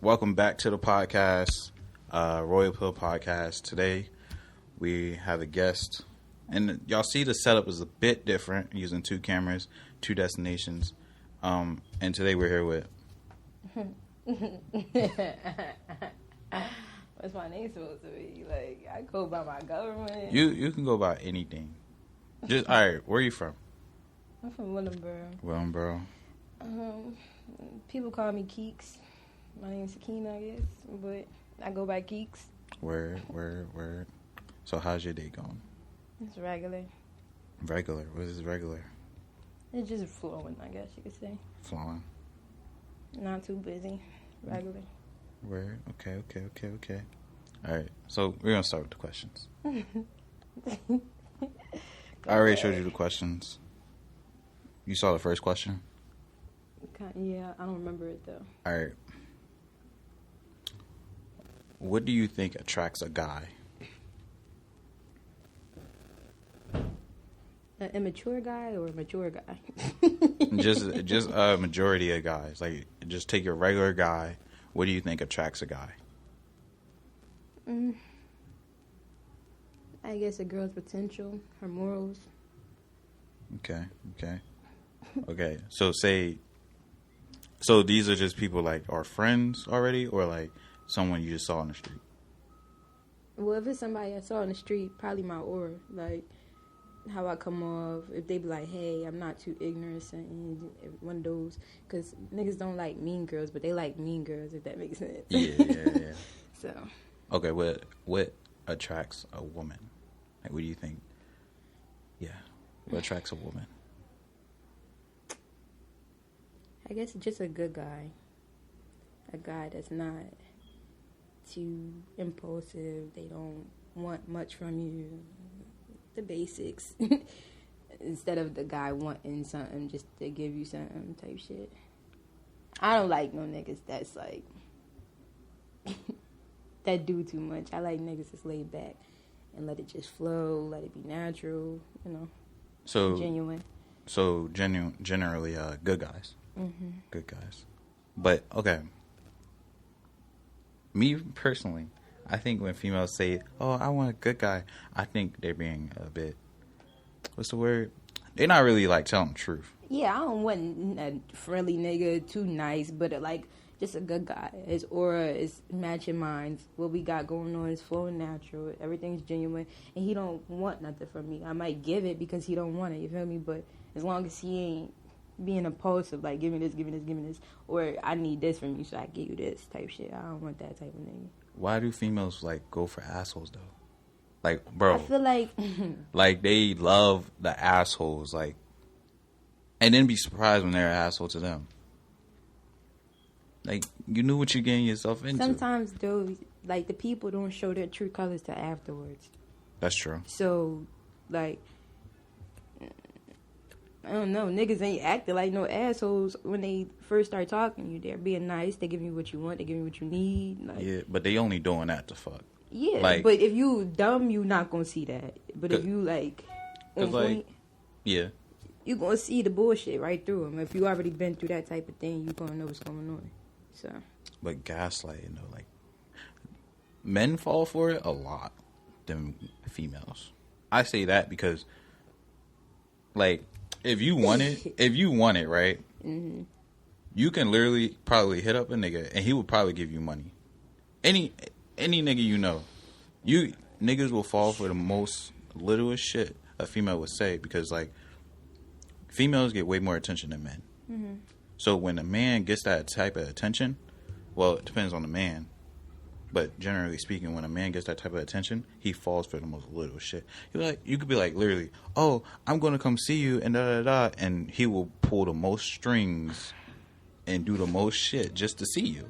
Welcome back to the podcast, Royal Pill Podcast. Today, we have a guest. And y'all see the setup is a bit different, using two cameras, two destinations. And today we're here with... What's my name supposed to be? Like, I go by my government. You can go by anything. Just, alright, where are you from? I'm from Willenboro. People call me Keeks. My name is Sakina, I guess. But I go by Keeks. Word. So how's your day going? It's regular. Regular? What is regular? It's just flowing, I guess you could say. Flowing. Not too busy. Regular. Word. Okay. Alright, so we're going to start with the questions. I already showed you the questions. You saw the first question? Yeah, I don't remember it, though. Alright. What do you think attracts a guy? An immature guy or a mature guy? just a majority of guys. Like, just take your regular guy. What do you think attracts a guy? I guess a girl's potential, her morals. Okay. So these are just people like are friends already, or like someone you just saw on the street? Well, if it's somebody I saw on the street, probably my aura, like how I come off. If they be like, "Hey, I'm not too ignorant," and one of those, because niggas don't like mean girls, but they like mean girls. If that makes sense. Yeah. So. Okay, what attracts a woman? Like, what do you think? Yeah, what attracts a woman? I guess just a good guy. A guy that's not too impulsive. They don't want much from you. The basics. Instead of the guy wanting something just to give you something type shit. I don't like no niggas that's like... that do too much. I like niggas that's laid back and let it just flow, let it be natural, genuine. So generally good guys. Mm-hmm. Good guys. But, okay. Me, personally, I think when females say, oh, I want a good guy, I think they're being a bit, what's the word? They're not really, like, telling the truth. Yeah, I don't want a friendly nigga, too nice, but, just a good guy. His aura is matching mine. What we got going on is flowing natural. Everything's genuine. And he don't want nothing from me. I might give it because he don't want it, you feel me? But as long as he ain't being impulsive, like, give me this, or I need this from you, so I give you this type shit. I don't want that type of nigga. Why do females, like, go for assholes, though? Like, bro. I feel like... like, they love the assholes, like... And then be surprised when they're an asshole to them. Like, you knew what you're getting yourself into. Sometimes, though, like, the people don't show their true colors till afterwards. That's true. So, like... I don't know. Niggas ain't acting like no assholes when they first start talking to you. They're being nice. They give you what you want. They give you what you need. Like, yeah, but they only doing that to fuck. Yeah, like, but if you dumb, you not gonna see that. But if you on point, yeah, you gonna see the bullshit right through them. If you already been through that type of thing, you gonna know what's going on. So. But gaslighting, though, like men fall for it a lot than females. I say that because, like. If you want it, right? Mm-hmm. You can literally probably hit up a nigga and he will probably give you money. Any nigga you know. You niggas will fall for the most littlest shit a female would say because, like, females get way more attention than men. Mm-hmm. So when a man gets that type of attention, well, it depends on the man. But generally speaking, when a man gets that type of attention, he falls for the most little shit. You could be like, literally, oh, I'm going to come see you, and da-da-da, and he will pull the most strings and do the most shit just to see you.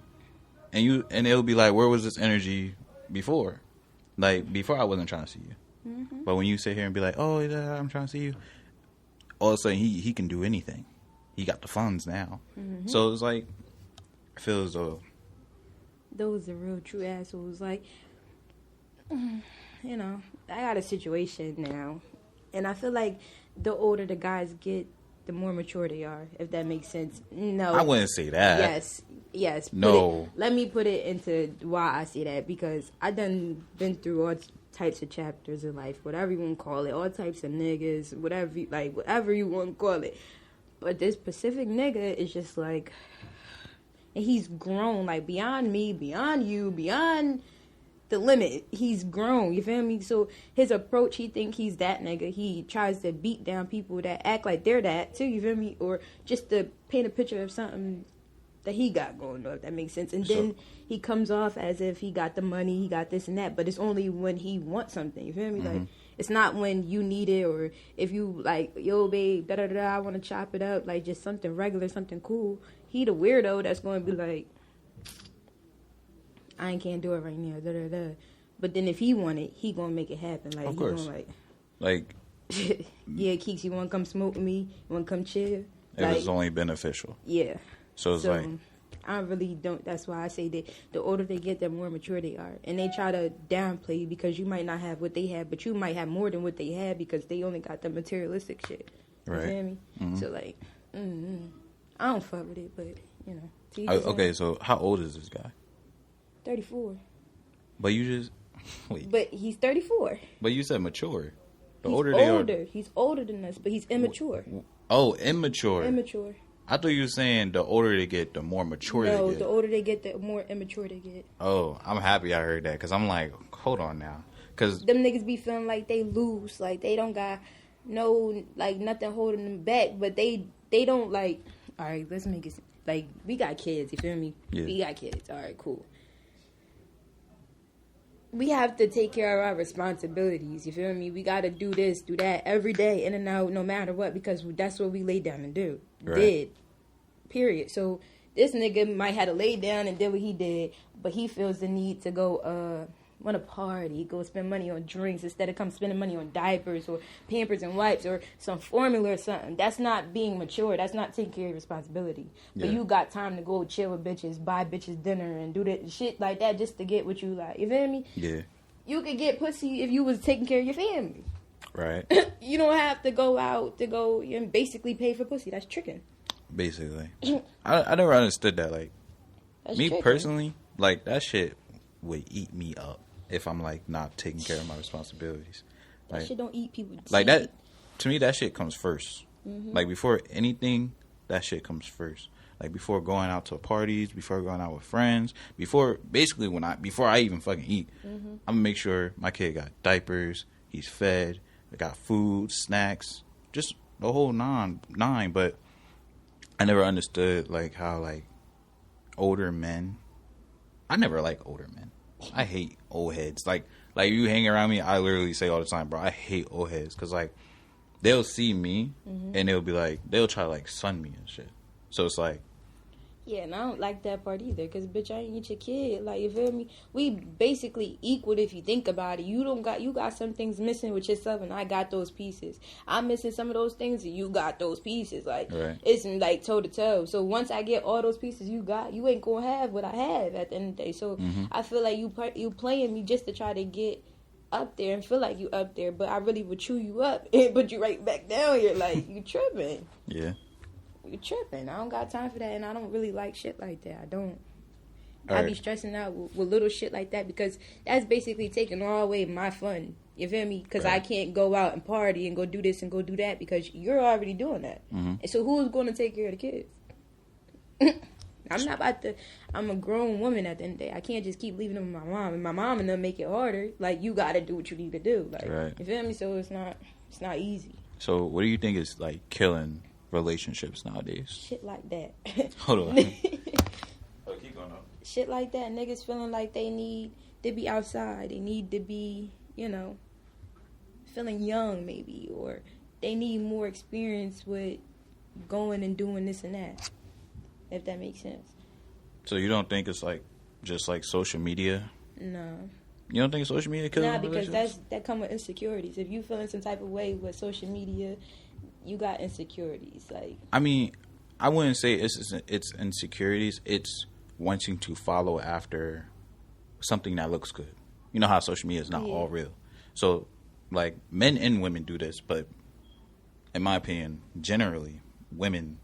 And it'll be like, where was this energy before? Like, before I wasn't trying to see you. Mm-hmm. But when you sit here and be like, oh, yeah, I'm trying to see you, all of a sudden he can do anything. He got the funds now. Mm-hmm. So it's like, I feel as though those are real true assholes. Like, I got a situation now, and I feel like the older the guys get, the more mature they are, if that makes sense. No. I wouldn't say that. Yes. No. Let me put it into why I say that, because I done been through all types of chapters in life, whatever you want to call it, all types of niggas, whatever you want to call it. But this specific nigga is just like, and he's grown, like, beyond me, beyond you, beyond the limit. He's grown, you feel me? So his approach, he think he's that nigga. He tries to beat down people that act like they're that too, you feel me? Or just to paint a picture of something that he got going on, if that makes sense. And then he comes off as if he got the money, he got this and that, but it's only when he wants something, you feel me? Like, it's not when you need it, or if you like, yo babe, da-da-da, I want to chop it up, like just something regular, something cool. He the weirdo that's going to be like, I can't do it right now, da-da-da. But then if he want it, he going to make it happen. Like, of course. He gonna like, yeah, Keeks, you want to come smoke with me? You want to come chill? It was only beneficial. Yeah. So it's like, I really don't. That's why I say that the older they get, the more mature they are. And they try to downplay you because you might not have what they have, but you might have more than what they had because they only got the materialistic shit. You feel me? So, like, I don't fuck with it, but, you know. Okay, so how old is this guy? 34. But you just... Wait. But he's 34. But you said mature. He's older. He's older than us, but he's immature. Oh, immature. Immature. I thought you were saying the older they get, the more mature they get. No, the older they get, the more immature they get. Oh, I'm happy I heard that, because I'm like, hold on now. Because them niggas be feeling like they loose, like they don't got no, like, nothing holding them back, but they don't, like, all right, let's make it, like, we got kids, you feel me? Yeah. We got kids, all right, cool. We have to take care of our responsibilities, you feel me? We got to do this, do that every day, in and out, no matter what, because that's what we laid down and do. Right. Did. Period. So this nigga might have to lay down and did what he did, but he feels the need to go, want to party, go spend money on drinks instead of come spending money on diapers or Pampers and wipes or some formula or something. That's not being mature. That's not taking care of your responsibility. But you got time to go chill with bitches, buy bitches dinner, and do that shit like that just to get what you like. You feel me? Yeah. You could get pussy if you was taking care of your family. Right. You don't have to go out to go and basically pay for pussy. That's tricking. Basically. I never understood that. Like, that's me tricking. Personally, like, that shit would eat me up if I'm, like, not taking care of my responsibilities. That like, shit don't eat people. Like, that, to me, that shit comes first. Like, before anything, that shit comes first. Like, before going out to parties, before going out with friends, before I even fucking eat, I'm gonna make sure my kid got diapers, he's fed, I got food, snacks, just the whole nine. But I never understood, like, how, like, older men, I never like older men. I hate old heads. Like you hang around me, I literally say all the time, bro, I hate old heads. Because, like, they'll see me, and they'll be like, they'll try to, like, sun me and shit. So it's like, yeah, and I don't like that part either, because, bitch, I ain't your kid. Like, you feel me? We basically equal if you think about it. You got some things missing with yourself, and I got those pieces. I'm missing some of those things, and you got those pieces. Like, It's like toe-to-toe. So once I get all those pieces you got, you ain't gonna have what I have at the end of the day. So I feel like you playing me just to try to get up there and feel like you up there, but I really would chew you up and put you right back down here. Like, you tripping. Yeah. You tripping. I don't got time for that, and I don't really like shit like that. I don't. All I right. be stressing out with little shit like that because that's basically taking all away my fun. You feel me? Because I can't go out and party and go do this and go do that because you're already doing that. And so who's going to take care of the kids? I'm not about to. I'm a grown woman at the end of the day. I can't just keep leaving them with my mom, and my mom and them make it harder. Like, you got to do what you need to do. Like, you feel me? So it's not easy. So what do you think is, like, killing relationships nowadays? Shit like that. Hold on. Keep going up. Shit like that. Niggas feeling like they need to be outside. They need to be, feeling young maybe. Or they need more experience with going and doing this and that. If that makes sense. So you don't think it's, like, just, like, social media? No. You don't think social media kills relationships? Because that come with insecurities. If you feeling some type of way with social media, you got insecurities. Like, I mean, I wouldn't say it's insecurities. It's wanting to follow after something that looks good. You know how social media is not all real. So, like, men and women do this, but in my opinion, generally, women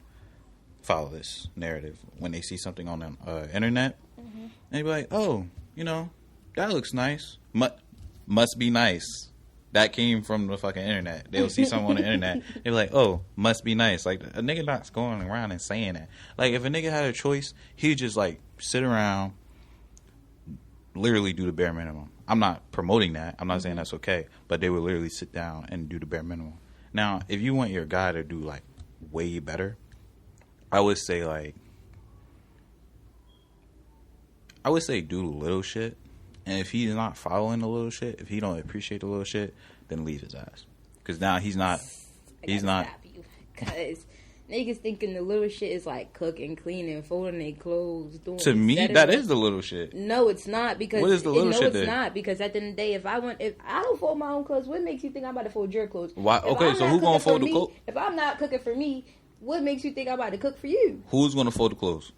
follow this narrative when they see something on the internet, and they be like, "Oh, that looks nice. Must be nice." That came from the fucking internet. They'll see something on the internet. They're like, "Oh, must be nice." Like, a nigga not going around and saying that. Like, if a nigga had a choice, he'd just, like, sit around, literally do the bare minimum. I'm not promoting that. I'm not saying that's okay. But they would literally sit down and do the bare minimum. Now, if you want your guy to do, like, way better, I would say do the little shit. And if he's not following the little shit, if he don't appreciate the little shit, then leave his ass. Because now he's not. Because niggas thinking the little shit is like cooking, cleaning, folding their clothes, doing. To me, that is the little shit. No, it's not. Because what is the little shit? No, it's not. Because at the end of the day, if I don't fold my own clothes, what makes you think I'm about to fold your clothes? Why? Okay, so who gonna fold the clothes? If I'm not cooking for me, what makes you think I'm about to cook for you? Who's gonna fold the clothes?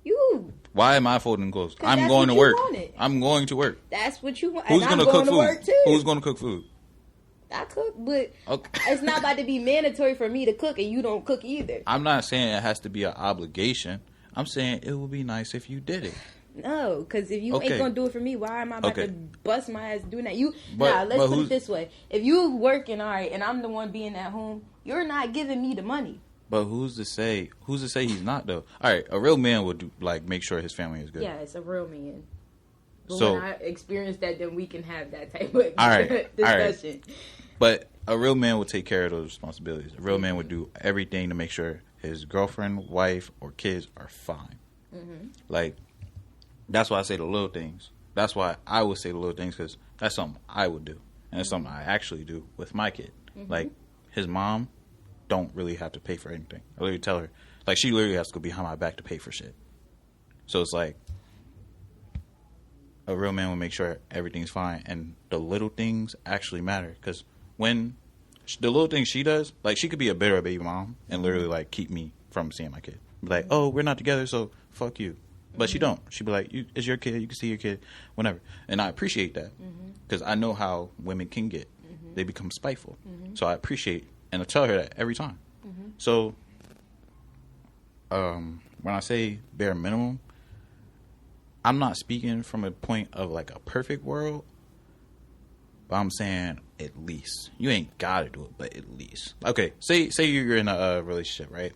You. Why am I folding clothes? I'm going to work. I'm going to work. That's what you want. Who's going to cook food? Who's going to cook food? I cook, but it's not about to be mandatory for me to cook, and you don't cook either. I'm not saying it has to be an obligation. I'm saying it would be nice if you did it. No, because if you ain't going to do it for me, why am I about to bust my ass doing that? Let's put it this way. If you working, all right, and I'm the one being at home, you're not giving me the money. But who's to say he's not, though? All right, a real man would make sure his family is good. Yeah, it's a real man. But when I experience that, then we can have that type of discussion. Right. But a real man would take care of those responsibilities. A real man would do everything to make sure his girlfriend, wife, or kids are fine. Mm-hmm. Like, that's why I say the little things. That's why I would say the little things, because that's something I would do. And it's something I actually do with my kid. Mm-hmm. Like, his mom don't really have to pay for anything. I literally tell her, like, she literally has to go behind my back to pay for shit. So it's like, a real man will make sure everything's fine, and the little things actually matter. Because when the little things she does, like, she could be a bitter baby mom and literally, like, keep me from seeing my kid. Be like, "Oh, we're not together, so fuck you." But she don't. She be like, "It's your kid. You can see your kid whenever." And I appreciate that, because I know how women can get. They become spiteful. So I appreciate. And I tell her that every time. So, when I say bare minimum, I'm not speaking from a point of, like, a perfect world, but I'm saying at least. You ain't got to do it, but at least. Okay, say you're in a relationship, right?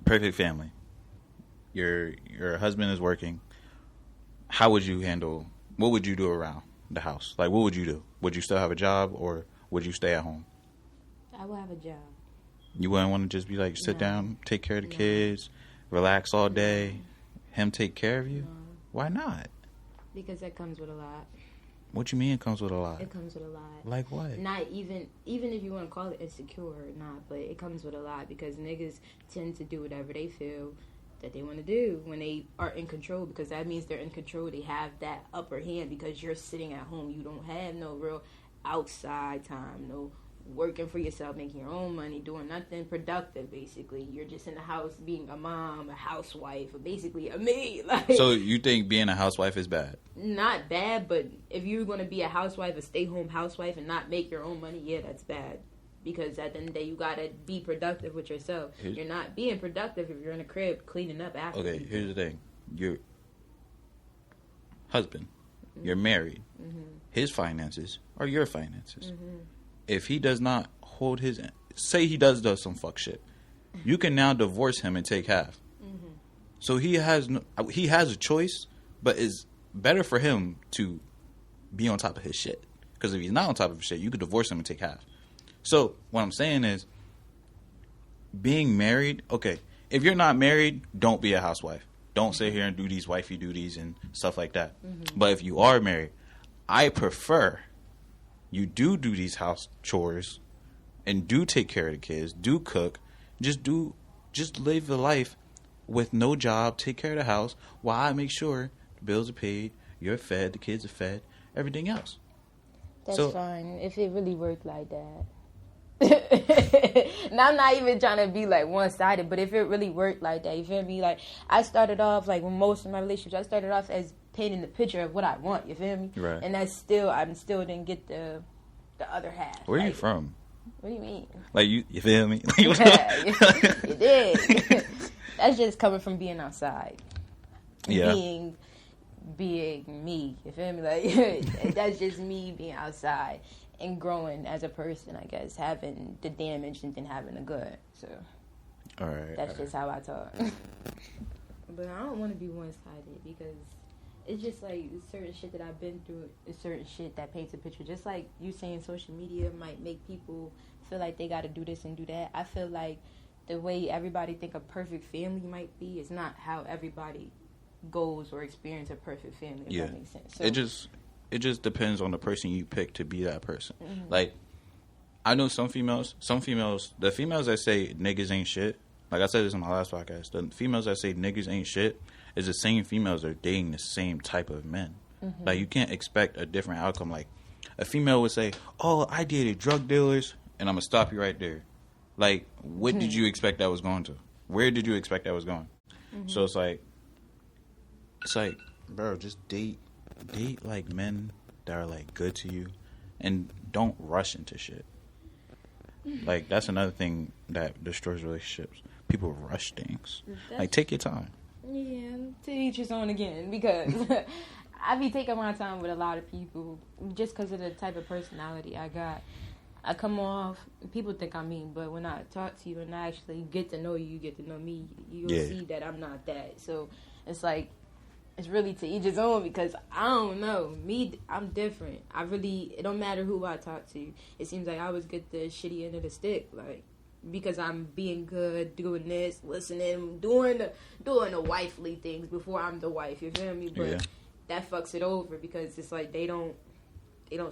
Perfect family. Your husband is working. How would you handle, what would you do around the house? Like, what would you do? Would you still have a job, or would you stay at home? I will have a job. You wouldn't want to just be like, sit down, take care of the kids, relax all day, him take care of you? No. Why not? Because that comes with a lot. What you mean it comes with a lot? It comes with a lot. Like what? Not even if you want to call it insecure or not, but it comes with a lot, because niggas tend to do whatever they feel that they want to do when they are in control, because that means they're in control. They have that upper hand because you're sitting at home. You don't have no real outside time, no working for yourself, making your own money, doing nothing productive, basically. You're just in the house being a mom, a housewife, or basically a maid. Like, so you think being a housewife is bad? Not bad, but if you're going to be a housewife, a stay-home housewife, and not make your own money, yeah, that's bad. Because at the end of the day, you got to be productive with yourself. You're not being productive if you're in a crib cleaning up after Okay, people. Here's the thing. Your husband, you're married. His finances are your finances. If he does not hold his, say he does some fuck shit, you can now divorce him and take half. So he has a choice, but it's better for him to be on top of his shit. Because if he's not on top of his shit, you could divorce him and take half. So what I'm saying is, being married, okay, if you're not married, don't be a housewife. Don't sit here and do these wifey duties and stuff like that. But if you are married, I prefer you do these house chores and do take care of the kids, do cook, just live the life with no job, take care of the house while I make sure the bills are paid, you're fed, the kids are fed, everything else. That's fine if it really worked like that. Now, I'm not even trying to be like one-sided, but if it really worked like that, you feel me? Like, I started off, like, with most of my relationships, I started off as painting the picture of what I want, you feel me? Right. And that's still, I still didn't get the other half. Where are you from? What do you mean? Like, you feel me? You did. That's just coming from being outside. Yeah. Being me. You feel me? Like, that's just me being outside and growing as a person, I guess. Having the damage and then having the good. So, all right. That's just how I talk. But I don't want to be one-sided because it's just like certain shit that I've been through is certain shit that paints a picture. Just like you saying social media might make people feel like they got to do this and do that. I feel like the way everybody think a perfect family might be is not how everybody goes or experience a perfect family. If that makes sense. So, it just depends on the person you pick to be that person. Mm-hmm. Like, I know some females, the females that say niggas ain't shit, like I said this in my last podcast, the females that say niggas ain't shit is the same females that are dating the same type of men. Mm-hmm. Like, you can't expect a different outcome. Like, a female would say, oh, I dated drug dealers, and I'm going to stop you right there. Like, what did you expect that was going to? Where did you expect that was going? Mm-hmm. So it's like, bro, just date like men that are like good to you, and don't rush into shit. Like, that's another thing that destroys relationships. People rush things. Like, take your time. Yeah, to each his own again, because I be taking my time with a lot of people just because of the type of personality I got. I come off, people think I'm mean, but when I talk to you and I actually get to know you, you get to know me, you'll see that I'm not that. So it's like, it's really to each his own, because I don't know. Me, I'm different. it don't matter who I talk to. It seems like I always get the shitty end of the stick, like, because I'm being good, doing this, listening, doing the wifely things before I'm the wife, you feel me? But that fucks it over, because it's like they don't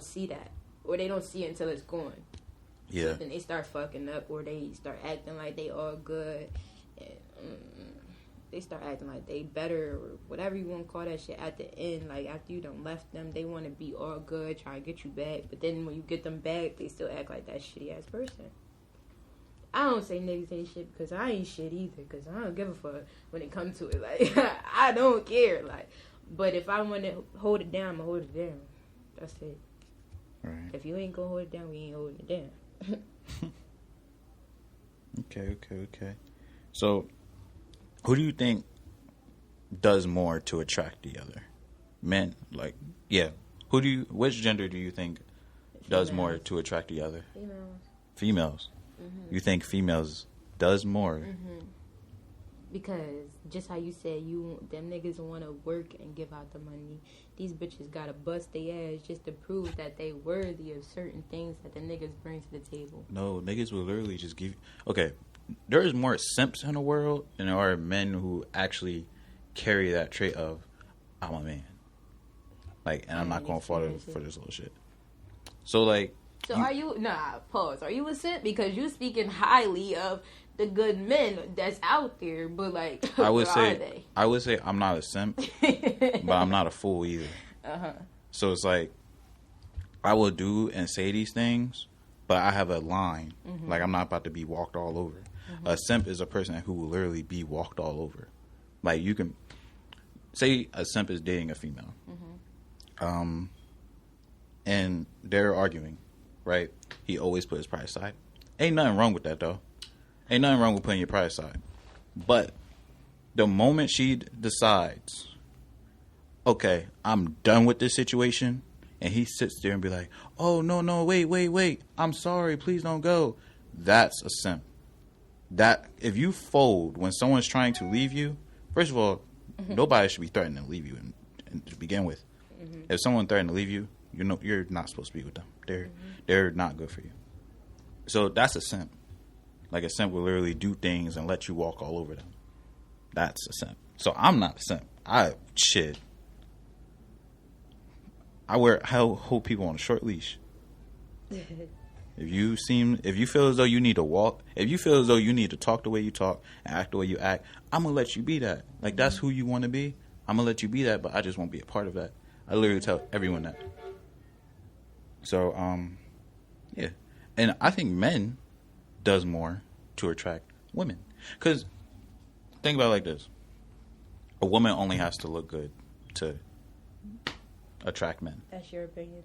see that. Or they don't see it until it's gone. Yeah. So then they start fucking up, or they start acting like they all good. And, they start acting like they better, or whatever you want to call that shit at the end. Like, after you done left them, they want to be all good, try to get you back. But then when you get them back, they still act like that shitty-ass person. I don't say niggas ain't shit because I ain't shit either, because I don't give a fuck when it comes to it. Like, I don't care. Like, but if I want to hold it down, I'm going to hold it down. That's it. Right. If you ain't gonna hold it down, we ain't holding it down. Okay. So, who do you think does more to attract the other? Men, like, which gender do you think does more to attract the other? Females. Mm-hmm. You think females does more? Mm-hmm. Because just how you said, them niggas want to work and give out the money. These bitches gotta bust their ass just to prove that they worthy of certain things that the niggas bring to the table. No, niggas will literally just give you... Okay, there's more simps in the world than there are men who actually carry that trait of, I'm a man. Like, and I'm not going to fall for this little shit. So, like... So are you... Nah, pause. Are you a simp? Because you speaking highly of the good men that's out there, but like, I would say I'm not a simp, but I'm not a fool either. So it's like, I will do and say these things, but I have a line. Mm-hmm. Like, I'm not about to be walked all over. Mm-hmm. A simp is a person who will literally be walked all over. Like, you can say a simp is dating a female, and they're arguing, right? He always put his pride aside. Ain't nothing wrong with that, though. Ain't nothing wrong with putting your pride aside. But the moment she decides, okay, I'm done with this situation, and he sits there and be like, oh, no, wait, I'm sorry, please don't go. That's a simp. That, if you fold when someone's trying to leave you, first of all, nobody should be threatening to leave you to begin with. Mm-hmm. If someone threatened to leave you, you're not supposed to be with them. They're not good for you. So that's a simp. Like, a simp will literally do things and let you walk all over them. That's a simp. So I'm not a simp. I hold people on a short leash. If you feel as though you need to walk, if you feel as though you need to talk the way you talk and act the way you act, I'm going to let you be that. Like, that's who you want to be. I'm going to let you be that, but I just won't be a part of that. I literally tell everyone that. So, yeah. And I think men does more to attract women. Because, think about it like this. A woman only has to look good to attract men. That's your opinion.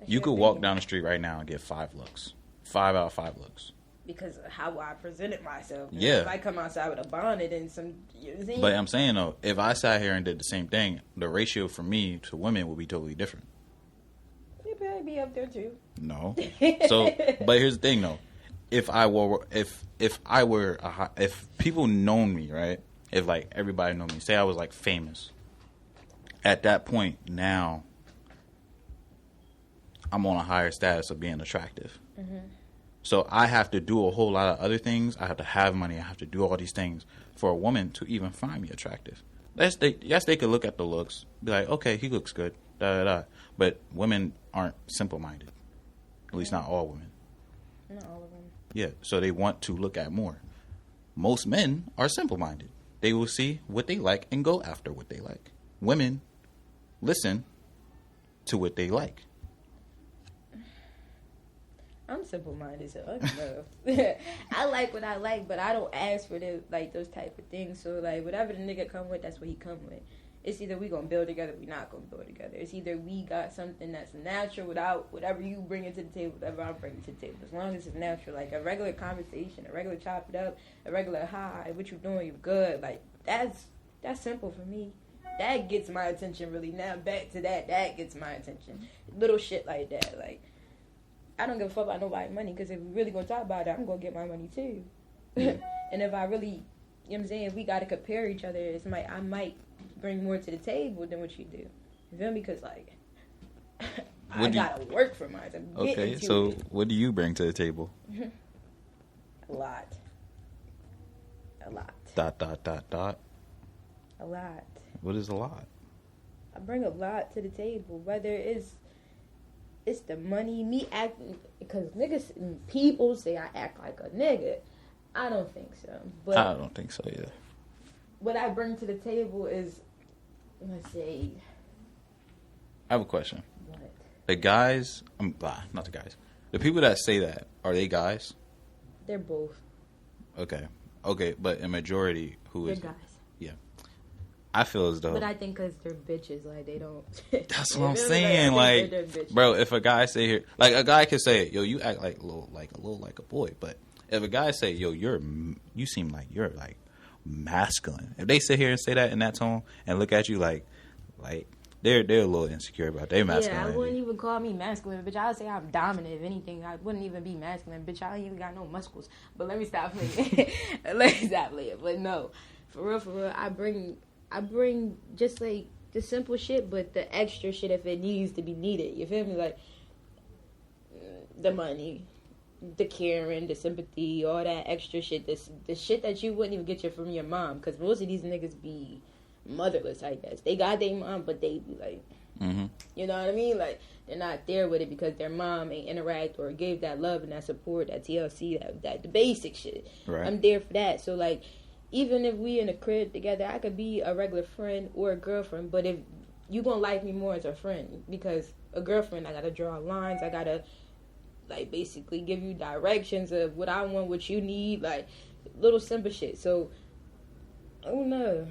You could walk down the street right now and get 5 looks. 5 out of 5 looks. Because of how I presented myself. Yeah. If I come outside with a bonnet and some... You know what I'm saying? But I'm saying, though, if I sat here and did the same thing, the ratio for me to women would be totally different. You better be up there, too. No. So, but here's the thing, though. If people known me, right? If, like, everybody know me. Say I was, like, famous. At that point, now, I'm on a higher status of being attractive. Mm-hmm. So I have to do a whole lot of other things. I have to have money. I have to do all these things for a woman to even find me attractive. Yes, they could look at the looks, be like, okay, he looks good, da da da. But women aren't simple-minded. At least not all women. Not all of them. Yeah, so they want to look at more. Most men are simple-minded. They will see what they like and go after what they like. Women listen to what they like. I'm simple-minded, so I I like what I like, but I don't ask for those type of things. So, like, whatever the nigga come with, that's what he come with. It's either we gonna build together, we not gonna build together. It's either we got something that's natural without whatever you bring to the table, whatever I'm bringing to the table. As long as it's natural, like a regular conversation, a regular chop it up, a regular hi, what you doing, you good. Like, that's simple for me. That gets my attention, really. Now, back to that gets my attention. Little shit like that, like. I don't give a fuck about nobody's money, because if we really gonna talk about it, I'm gonna get my money too. And if I really, you know what I'm saying, if we gotta compare each other, I might bring more to the table than what you do. You feel me? Because, like, I gotta work for mine. Okay, so what do you bring to the table? A lot. Dot. A lot. What is a lot? I bring a lot to the table, whether it's the money, me acting, because people say I act like a nigga. I don't think so. But I don't think so either. What I bring to the table is, let's say. I have a question. What? The guys, not the guys. The people that say that, are they guys? They're both. Okay, but a majority They're guys. Yeah. I feel as though. But I think because they're bitches, like, they don't. That's what I'm saying. Like, bro, if a guy say here, like, a guy could say, yo, you act like a little like a boy. But if a guy say, yo, you seem like you're like masculine. If they sit here and say that in that tone and look at you like they're a little insecure about their masculinity. Yeah, I wouldn't even call me masculine, bitch. I would say I'm dominant. If anything, I wouldn't even be masculine, bitch. I ain't even got no muscles. But let me stop playing. But no, for real, I bring just like the simple shit, but the extra shit if it needs to be needed. You feel me? Like the money, the caring, the sympathy, all that extra shit. The shit that you wouldn't even get from your mom, because most of these niggas be motherless, I guess. They got their mom, but they be like, you know what I mean? Like, they're not there with it because their mom ain't interact or gave that love and that support, that TLC, that the basic shit. Right. I'm there for that. So, like, even if we in a crib together, I could be a regular friend or a girlfriend, but if you gonna like me more as a friend, because a girlfriend, I gotta draw lines, I gotta, like, basically give you directions of what I want, what you need, like, little simple shit. So, I don't know.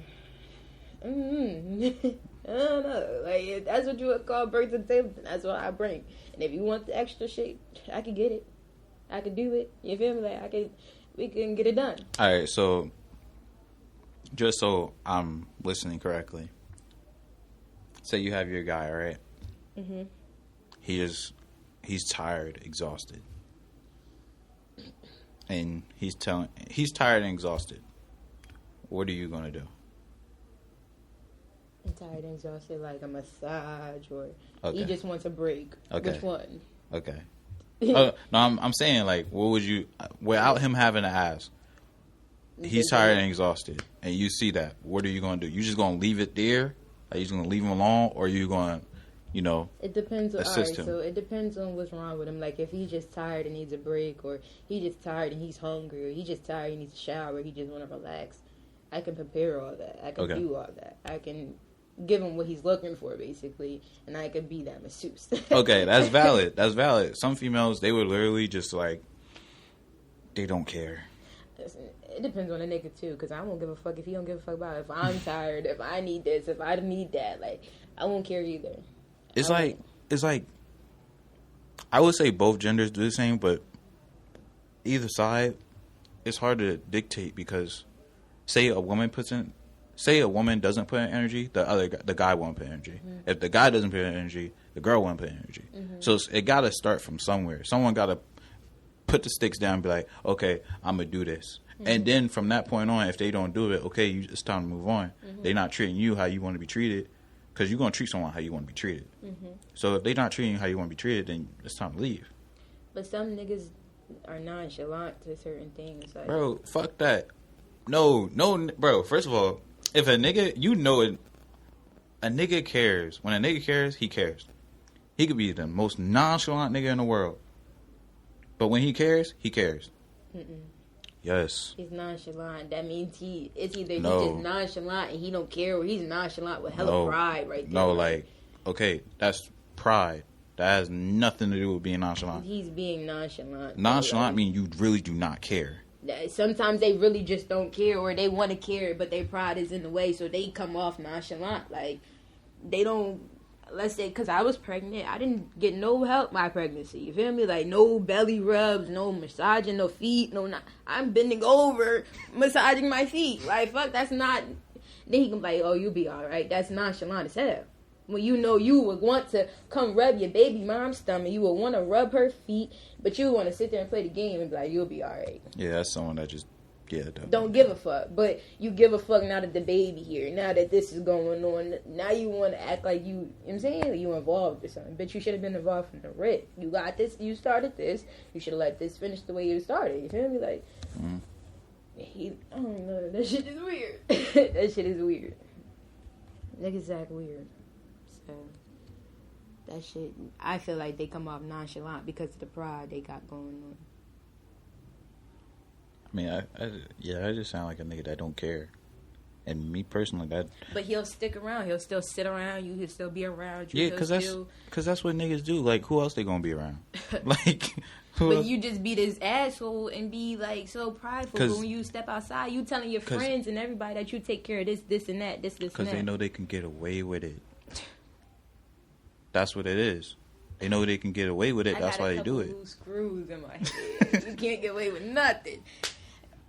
I don't know. Like, if that's what you would call bring to the table, then that's what I bring. And if you want the extra shit, I can get it. I can do it. You feel me? Like, we can get it done. All right, so just so I'm listening correctly, say you have your guy, all right? Mm-hmm. He's tired, exhausted, and he's tired and exhausted. What are you gonna do? I'm tired and exhausted, like a massage, or he just wants a break. Okay. Which one? Okay. No, I'm saying, like, what would you, without him having to ask, he's tired and exhausted, and you see that, what are you going to do? You just going to leave it there? Are you just going to leave him alone, or are you going to, it depends on, assist him? So it depends on what's wrong with him. Like, if he's just tired and needs a break, or he just tired and he's hungry, or he just tired and needs a shower, he just want to relax, I can prepare all that. I can do all that. I can give him what he's looking for, basically, and I could be that masseuse. Okay, that's valid. That's valid. Some females, they would literally just, like, they don't care. It depends on the nigga, too, because I won't give a fuck if he don't give a fuck about it. If I'm tired, if I need this, if I need that, like, I won't care either. It's like I would say both genders do the same, but either side, it's hard to dictate because say a woman doesn't put in energy, the guy won't put in energy. Mm-hmm. If the guy doesn't put in energy, the girl won't put in energy. Mm-hmm. So it got to start from somewhere. Someone got to put the sticks down and be like, okay, I'm going to do this. Mm-hmm. And then from that point on, if they don't do it, okay, it's time to move on. Mm-hmm. They're not treating you how you want to be treated because you're going to treat someone how you want to be treated. Mm-hmm. So if they're not treating you how you want to be treated, then it's time to leave. But some niggas are nonchalant to certain things. Like, bro, fuck that. No, bro, first of all, if a nigga, a nigga cares. When a nigga cares, he cares. He could be the most nonchalant nigga in the world. But when he cares, he cares. Mm-mm. Yes. He's nonchalant. That means it's either he's just nonchalant and he don't care, or he's nonchalant with hella pride right there. No, like, okay, that's pride. That has nothing to do with being nonchalant. He's being nonchalant. Nonchalant means you really do not care. Sometimes they really just don't care, or they want to care, but their pride is in the way, so they come off nonchalant. Like, they don't, let's say, because I was pregnant, I didn't get no help my pregnancy. You feel me? Like, no belly rubs, no massaging, no feet, I'm bending over, massaging my feet. Like, fuck, that's not, then he can be like, oh, you'll be all right. That's nonchalant as hell. When you know you would want to come rub your baby mom's stomach, you would want to rub her feet, but you would want to sit there and play the game and be like, you'll be all right. Yeah, that's someone that just, don't give a fuck. But you give a fuck now that the baby here, now that this is going on. Now you want to act like you know what I'm saying? You involved or something. But you should have been involved from the rip. You got this, you started this. You should have let this finish the way you started. You feel me? Like, I don't know. That shit is weird. That shit is weird. Niggas act weird. So, that shit, I feel like they come off nonchalant because of the pride they got going on. I mean, I just sound like a nigga that don't care. And me personally, that... But he'll stick around. He'll still sit around you. He'll still be around you. Yeah, because that's what niggas do. Like, who else they gonna be around? Like... But you just be this asshole and be, like, so prideful. But when you step outside, you telling your friends and everybody that you take care of this, and that, this, and that. Because they know they can get away with it. That's what it is. They know they can get away with it. That's why they do it. I got a couple loose screws in my head. You can't get away with nothing.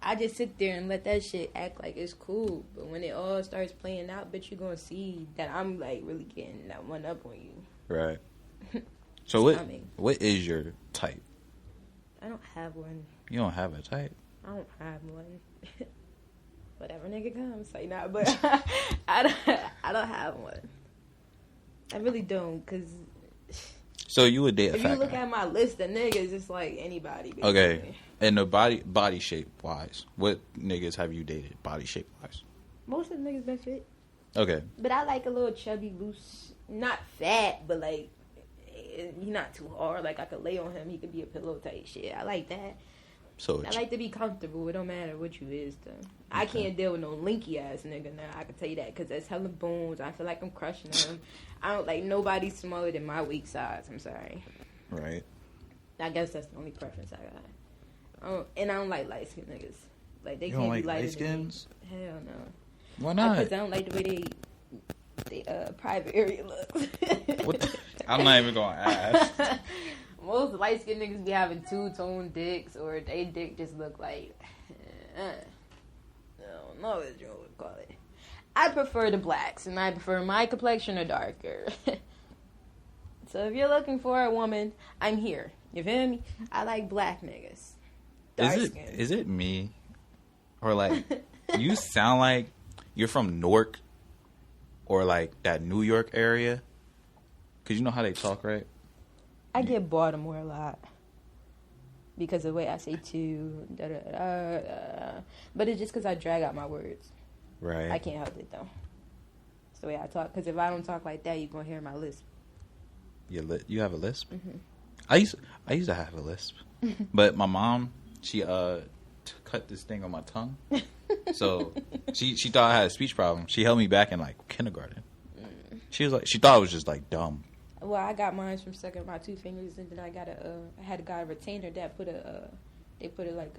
I just sit there and let that shit act like it's cool. But when it all starts playing out, bitch, you're going to see that I'm, like, really getting that one up on you. Right. So what is your type? I don't have one. You don't have a type? I don't have one. Whatever nigga comes, say nah, but I don't have one. I really don't, because... So you would date a fat guy? If you look at my list of niggas, it's like anybody. Basically. Okay. And the body shape wise, what niggas have you dated body shape wise? Most of the niggas been fit. Okay. But I like a little chubby, loose, not fat, but like, he's not too hard. Like, I could lay on him, he could be a pillow type shit. I like that. So I like to be comfortable. It don't matter what you is, though. Okay. I can't deal with no linky ass nigga now. I can tell you that, because that's hella bones. I feel like I'm crushing them. I don't like nobody smaller than my weak size. I'm sorry. Right. I guess that's the only preference I got. And I don't like light skinned niggas. Like, they you can't don't like be lighter light skins? Hell no. Why not? Because I don't like the way they private area looks. I'm not even gonna ask. Most light skinned niggas be having two-tone dicks, or they dick just look like, I don't know what you would call it. I prefer the blacks, and I prefer my complexion or darker. So if you're looking for a woman, I'm here. You feel me? I like black niggas. Is it me? Or like, you sound like you're from Newark, or like that New York area? Because you know how they talk, right? I get Baltimore a lot because of the way I say too. But it's just because I drag out my words. Right. I can't help it, though. It's the way I talk. Because if I don't talk like that, you're going to hear my lisp. You have a lisp? Mm-hmm. I used to have a lisp. But my mom, she cut this thing on my tongue. So she thought I had a speech problem. She held me back in, like, kindergarten. She thought it was just, like, dumb. Well, I got mine from sucking my two fingers, and then I had a retainer that they put it like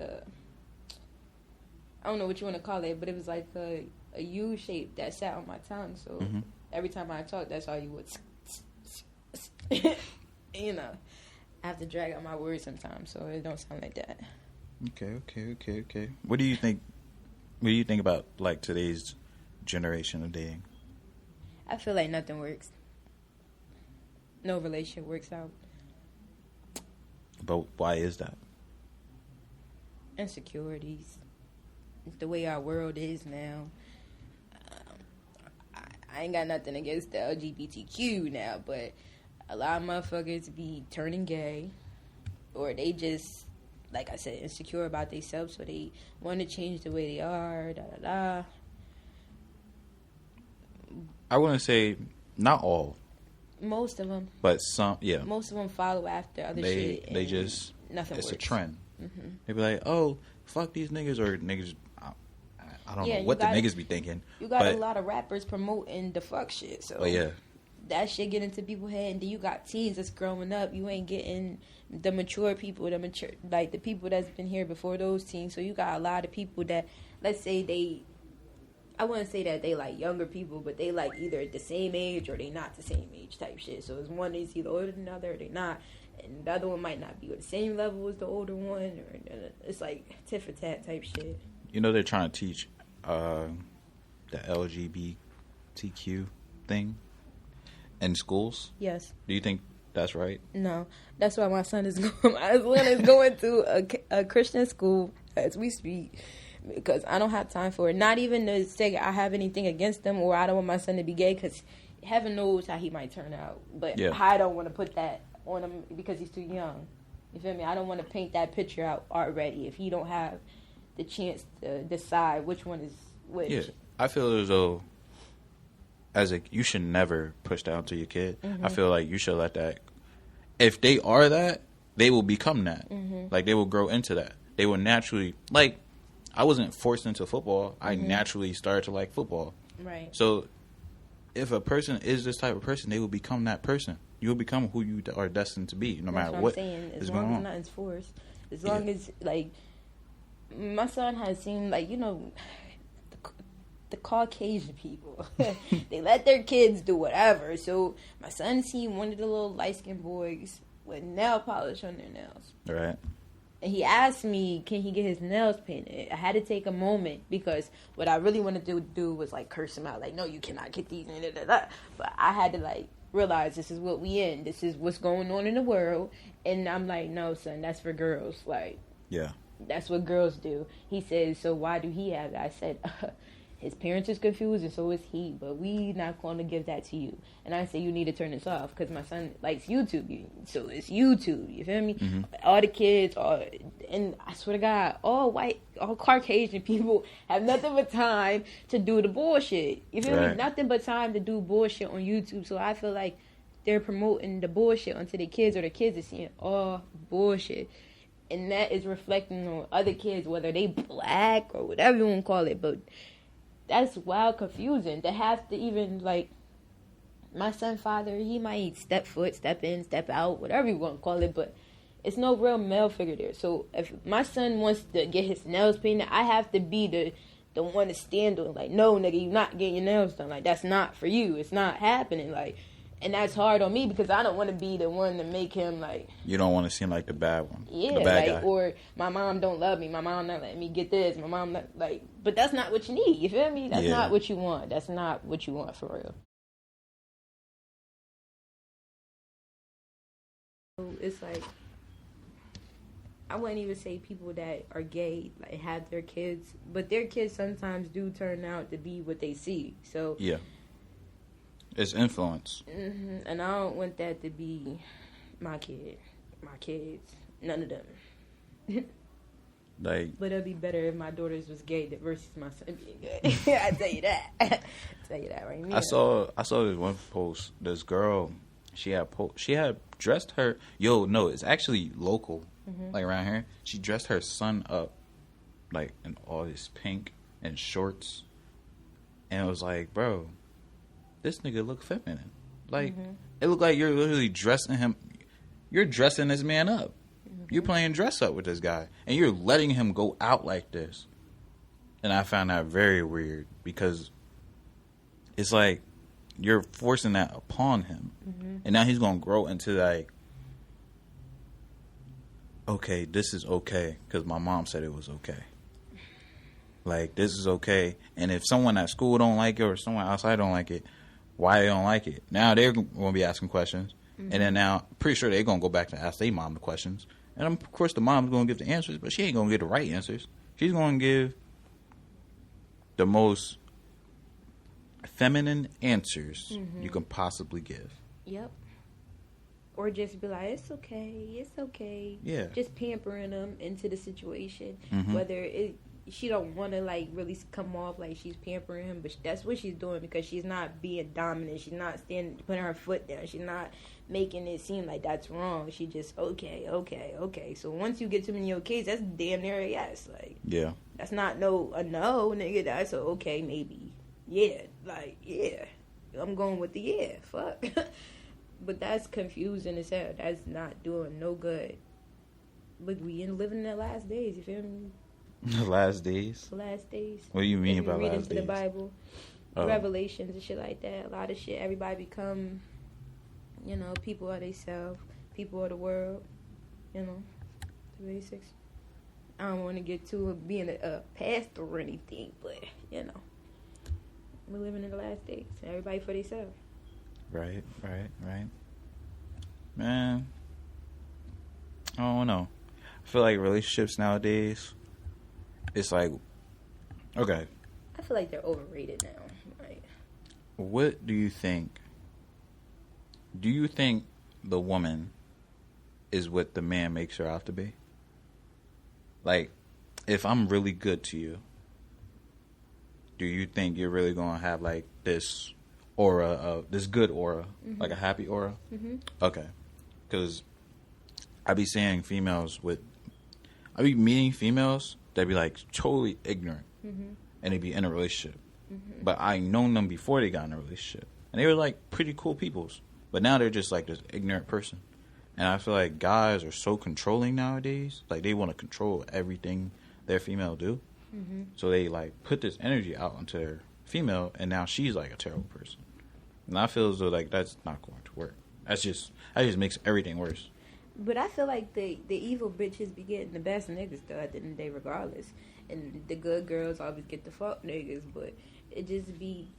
I don't know what you want to call it, but it was like a U shape that sat on my tongue. So every time I talked, that's all you would, you know. I have to drag out my words sometimes, so it don't sound like that. Okay. What do you think? What do you think about like today's generation of dating? I feel like nothing works. No relationship works out. But why is that? Insecurities. It's the way our world is now. I ain't got nothing against the LGBTQ now, but a lot of motherfuckers be turning gay, or they just, like I said, insecure about themselves, so they want to change the way they are. I wouldn't say not all. Most of them. But some, yeah. Most of them follow after other shit. They just, nothing it's works. a trend. Mm-hmm. They be like, oh, fuck these niggas, or niggas, I don't know what the niggas be thinking. You got a lot of rappers promoting the fuck shit, so yeah. That shit get into people's head, and then you got teens that's growing up. You ain't getting the mature people, like the people that's been here before those teens. So you got a lot of people that, let's say I wouldn't say that they like younger people, but they like either the same age or they not the same age type shit. So it's one is either older than the other or they not. And the other one might not be on the same level as the older one. Or it's like tit for tat type shit. You know they're trying to teach the LGBTQ thing in schools? Yes. Do you think that's right? No. That's why my son is going to a Christian school as we speak. Because I don't have time for it. Not even to say I have anything against them or I don't want my son to be gay, because heaven knows how he might turn out. But yeah. I don't want to put that on him because he's too young. You feel me? I don't want to paint that picture out already if he don't have the chance to decide which one is which. Yeah, I feel as though you should never push that onto your kid. Mm-hmm. I feel like you should let that. If they are that, they will become that. Mm-hmm. Like, they will grow into that. They will naturally, like, I wasn't forced into football. I naturally started to like football. Right. So if a person is this type of person, they will become that person. You will become who you are destined to be, no matter what is going on. As long as nothing's forced. As long as, like, my son has seen, like, you know, the Caucasian people. They let their kids do whatever. So my son seen one of the little light-skinned boys with nail polish on their nails. Right. And he asked me, can he get his nails painted? I had to take a moment because what I really wanted to do was, like, curse him out. Like, no, you cannot get these. But I had to, like, realize this is what we in. This is what's going on in the world. And I'm like, no, son, that's for girls. Like, yeah, that's what girls do. He said, so why do he have it? I said, his parents is confused and so is he, but we not going to give that to you. And I said, you need to turn this off because my son likes YouTube, so it's YouTube. You feel me? Mm-hmm. All the kids, and I swear to God, all white, all Caucasian people have nothing but time to do the bullshit. You feel me? Nothing but time to do bullshit on YouTube. So I feel like they're promoting the bullshit onto their kids, or the kids are seeing all bullshit. And that is reflecting on other kids, whether they black or whatever you want to call it, but that's wild confusing to have to even, like, my son's father, he might step foot, step in, step out, whatever you want to call it, but it's no real male figure there. So if my son wants to get his nails painted, I have to be the one to stand on, like, no, nigga, you're not getting your nails done. Like, that's not for you. It's not happening. Like, and that's hard on me because I don't want to be the one to make him, like... You don't want to seem like the bad one. Yeah, the bad guy. Or my mom don't love me. My mom not letting me get this. My mom not, like... But that's not what you need. You feel me? That's not what you want. That's not what you want for real. So it's like... I wouldn't even say people that are gay, like, have their kids. But their kids sometimes do turn out to be what they see. So... Yeah. It's influence. Mm-hmm. And I don't want that to be my kid, my kids, none of them. Like, but it'd be better if my daughters was gay versus my son being gay. I tell you that. I tell you that right now. I saw this one post. This girl, she had dressed her. No, it's actually local, like around here. She dressed her son up, like in all this pink and shorts, and it was like, bro, this nigga look feminine. Like, it looked like you're literally dressing him. You're dressing this man up. You're playing dress up with this guy. And you're letting him go out like this. And I found that very weird. Because it's like you're forcing that upon him. And now he's going to grow into, like, okay, this is okay because my mom said it was okay. Like, this is okay. And if someone at school don't like it or someone outside don't like it, why they don't like it? Now they're going to be asking questions. Mm-hmm. And then now, pretty sure they're going to go back to ask their mom the questions. And of course, the mom's going to give the answers, but she ain't going to give the right answers. She's going to give the most feminine answers you can possibly give. Yep. Or just be like, it's okay. Yeah. Just pampering them into the situation. Mm-hmm. Whether she don't want to, like, really come off like she's pampering him, but that's what she's doing because she's not being dominant. She's not putting her foot down. She's not making it seem like that's wrong. She just, okay. So once you get too many okays, that's damn near a yes. Like, yeah. That's not a no, nigga. That's a okay, maybe. Yeah. Like, yeah. I'm going with the yeah. Fuck. But that's confusing as hell. That's not doing no good. But we living in the last days, you feel me? The last days? The last days. What do you mean by last days? Read into the Bible, Revelations and shit like that. A lot of shit. Everybody become, people of themselves, people of the world, the basics. I don't want to get to being a pastor or anything, but, we're living in the last days. Everybody for themselves. Right. Man, I don't know. I feel like relationships nowadays, it's like, okay. I feel like they're overrated now. Like, what do you think? Do you think the woman is what the man makes her out to be? Like, if I'm really good to you, do you think you're really going to have, like, this aura this good aura, like a happy aura? Mm-hmm. Okay. Because I be seeing I be meeting females that be, like, totally ignorant. Mm-hmm. And they be in a relationship. Mm-hmm. But I known them before they got in a relationship. And they were, like, pretty cool peoples. But now they're just, like, this ignorant person. And I feel like guys are so controlling nowadays. Like, they want to control everything their female do. Mm-hmm. So they, like, put this energy out onto their female, and now she's, like, a terrible person. And I feel as though, like, that's not going to work. That just makes everything worse. But I feel like the evil bitches be getting the best niggas, though, at the end of the day, regardless. And the good girls always get the fuck niggas, but it just be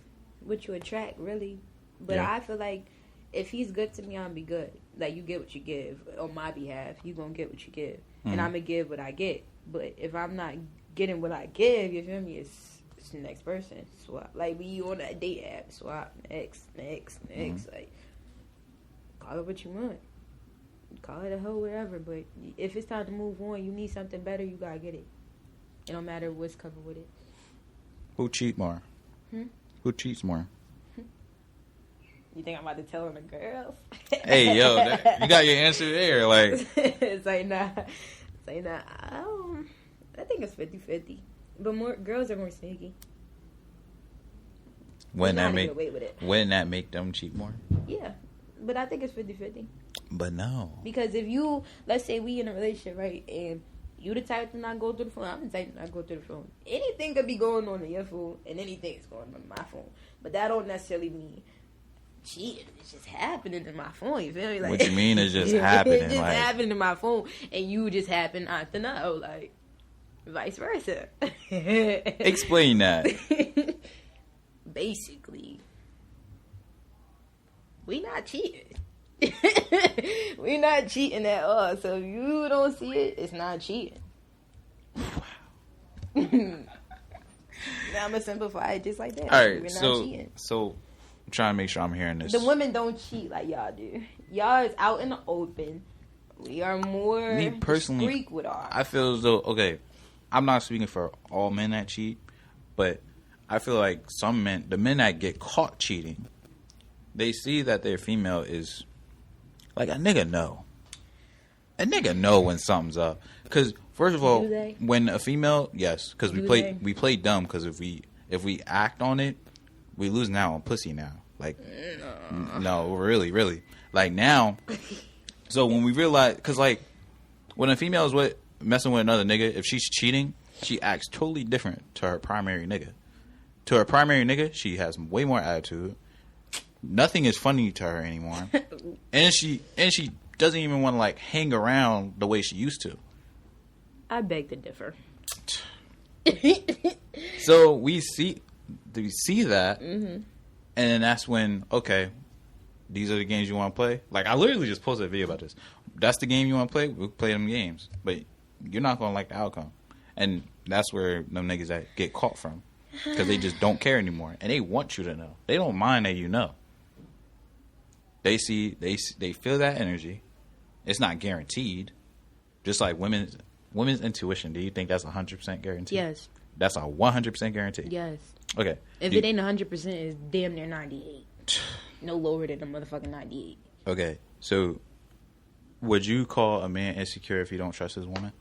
what you attract, really. But yeah. I feel like if he's good to me, I'm be good. Like, you get what you give. On my behalf, you gonna get what you give. Mm-hmm. And I'm gonna give what I get. But if I'm not getting what I give, you feel me, it's the next person. Swap. Like, when you on that date app, swap, next. Mm-hmm. Like, call it what you want. Call it a hoe, whatever. But if it's time to move on, you need something better, you gotta get it. It don't matter what's covered with it. Who cheat more? Who cheats more? You think I'm about to tell on the girls? Hey, yo, you got your answer there. Like, it's like, nah. I think it's 50-50. But more girls are more sneaky. Wouldn't that make them cheat more? Yeah. But I think it's 50-50. But no. Because if you, let's say we in a relationship, right, and you the type to not go through the phone, I'm the type to not go through the phone. Anything could be going on in your phone, and anything is going on in my phone. But that don't necessarily mean cheating. It's just happening in my phone, you feel me? Like, what you mean it's just happening? It's just happening in my phone, and you just happen not to know, like, vice versa. Explain that. Basically, we not cheating. We not cheating at all. So if you don't see it, it's not cheating. Now I'm gonna simplify it just like that. All right, we're not cheating. So I'm trying to make sure I'm hearing this. The women don't cheat like y'all do. Y'all is out in the open. We are more me personally discreet with ours. I feel as though, okay, I'm not speaking for all men that cheat, but I feel like some men, the men that get caught cheating, they see that their female is like, a nigga know. A nigga know when something's up. Because first of all, when a female, yes, because we play dumb. Because if we act on it, we lose now on pussy now. Like, no, really, like now. So when we realize, because like when a female is messing with another nigga, if she's cheating, she acts totally different to her primary nigga. To her primary nigga, she has way more attitude. Nothing is funny to her anymore, and she doesn't even want to like hang around the way she used to. I beg to differ. So we see that, and then that's when, okay, these are the games you want to play. Like, I literally just posted a video about this. That's the game you want to play? We'll play them games. But you're not going to like the outcome. And that's where them niggas that get caught from. Because they just don't care anymore. And they want you to know. They don't mind that you know. They feel that energy. It's not guaranteed. Just like women's intuition. Do you think that's 100% guaranteed? Yes. That's a 100% guarantee? Yes. Okay. If it ain't 100%, it's damn near 98. No lower than a motherfucking 98. Okay. So, would you call a man insecure if he don't trust his woman?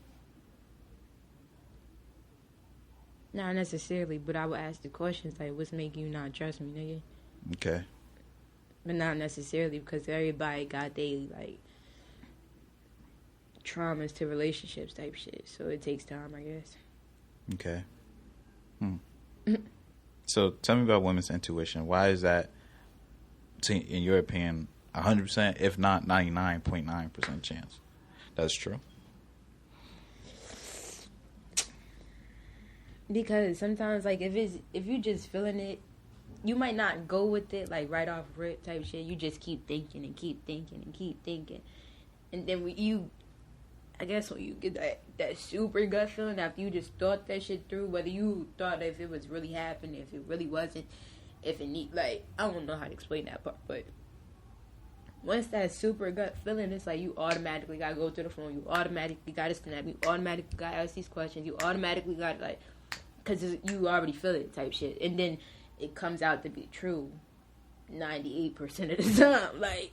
Not necessarily, but I would ask the questions like, what's making you not trust me, nigga? Okay. But not necessarily, because everybody got their, like, traumas to relationships type shit. So it takes time, I guess. Okay. So tell me about women's intuition. Why is that, in your opinion, 100%, if not 99.9% chance that's true? Because sometimes, like, if you just feeling it, you might not go with it, like, right off rip type shit. You just keep thinking and keep thinking and keep thinking. And then I guess when you get that super gut feeling after you just thought that shit through, whether you thought if it was really happening, if it really wasn't, if it like, I don't know how to explain that part, but once that super gut feeling, it's like you automatically gotta go to the phone, you automatically gotta snap, you automatically gotta ask these questions, you automatically gotta, like, because you already feel it type shit, and then it comes out to be true 98% of the time. Like,